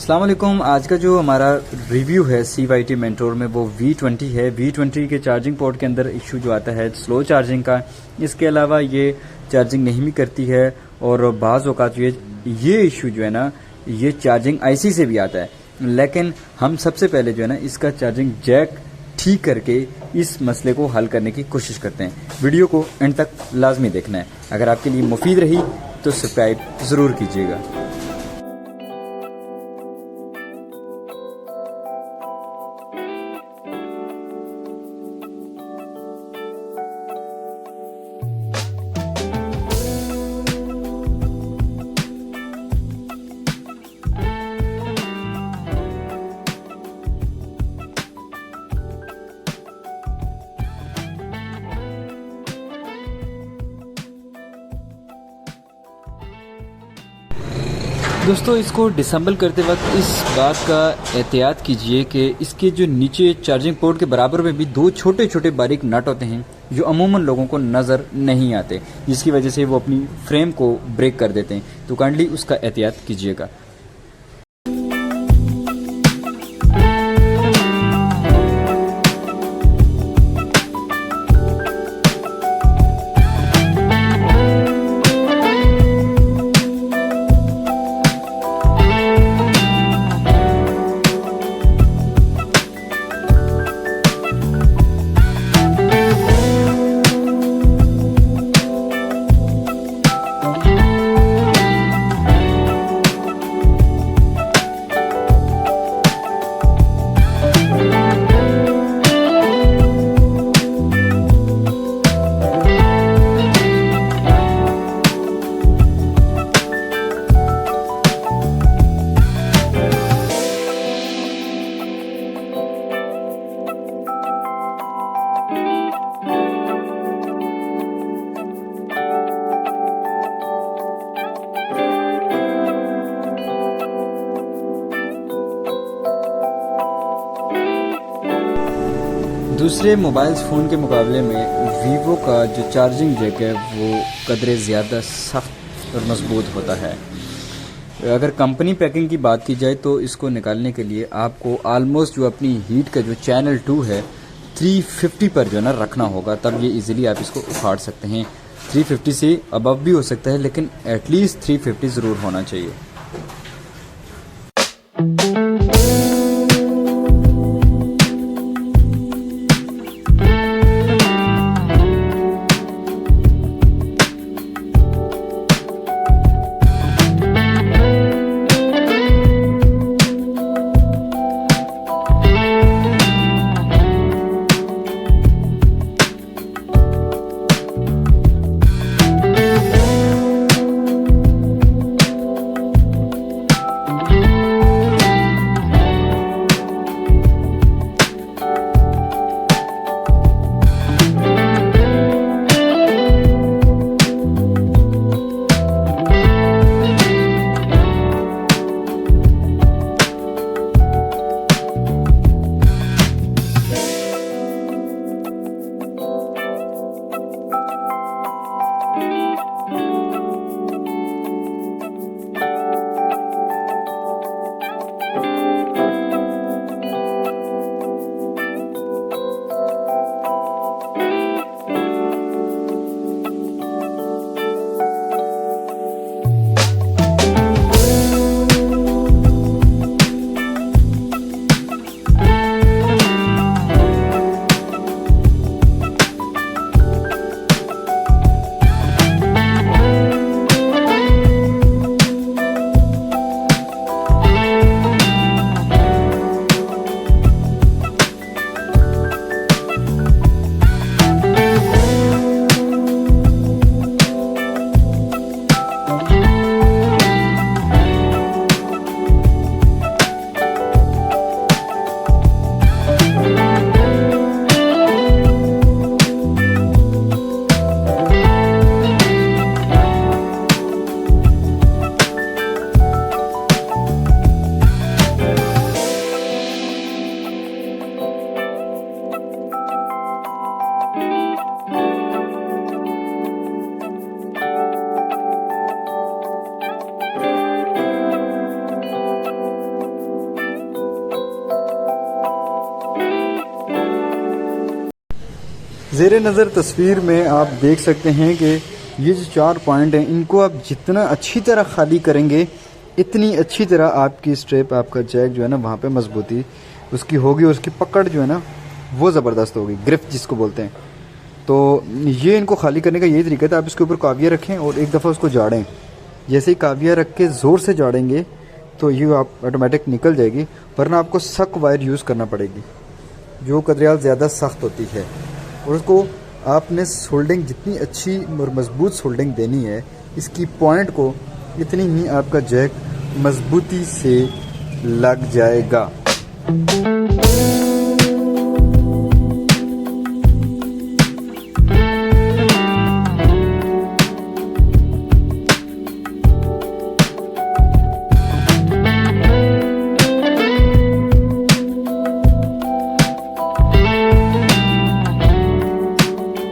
अस्सलाम वालेकुम। आज का जो हमारा रिव्यू है CYT मेंटोर में वो V20 है। V20 के चार्जिंग पोर्ट के अंदर इशू जो आता है स्लो चार्जिंग का। इसके अलावा ये चार्जिंग नहीं भी करती है और बाज़ औक़ात ये इशू जो है ना ये चार्जिंग IC से भी आता है। लेकिन हम सबसे पहले जो है ना इसका चार्जिंग जैक ठीक करके इस मसले को हल करने की कोशिश करते हैं। वीडियो को एंड तक लाजमी देखना है। अगर आपके लिए मुफीद रही तो सब्सक्राइब ज़रूर कीजिएगा। दोस्तों, इसको डिसेंबल करते वक्त इस बात का एहतियात कीजिए कि इसके जो नीचे चार्जिंग पोर्ट के बराबर में भी दो छोटे छोटे बारीक नट होते हैं जो अमूमन लोगों को नज़र नहीं आते, जिसकी वजह से वो अपनी फ्रेम को ब्रेक कर देते हैं। तो काइंडली उसका एहतियात कीजिएगा। दूसरे मोबाइल फ़ोन के मुकाबले में वीवो का जो चार्जिंग जैक है वो कदरे ज़्यादा सख्त और मजबूत होता है। अगर कंपनी पैकिंग की बात की जाए तो इसको निकालने के लिए आपको आलमोस्ट जो अपनी हीट का जो चैनल 2 है 350 पर जो है ना रखना होगा, तब ये इजीली आप इसको उखाड़ सकते हैं। 350 से अबव भी हो सकता है लेकिन एटलीस्ट 350 ज़रूर होना चाहिए। ज़ेरे नज़र तस्वीर में आप देख सकते हैं कि ये जो 4 पॉइंट हैं इनको आप जितना अच्छी तरह खाली करेंगे इतनी अच्छी तरह आपकी स्ट्रेप, आपका जैक जो है ना वहाँ पे मजबूती उसकी होगी, उसकी पकड़ जो है ना वो ज़बरदस्त होगी, ग्रिप जिसको बोलते हैं। तो ये इनको खाली करने का यही तरीका था। आप इसके ऊपर काविया रखें और एक दफ़ा उसको झाड़ें। जैसे ही काविया रख के ज़ोर से झाड़ेंगे तो ये आप ऑटोमेटिक निकल जाएगी, वरना आपको सख्त वायर यूज़ करना पड़ेगी जो कदरियाल ज़्यादा सख्त होती है। और उसको आपने सोल्डिंग जितनी अच्छी और मजबूत सोल्डिंग देनी है इसकी पॉइंट को, इतनी ही आपका जैक मजबूती से लग जाएगा।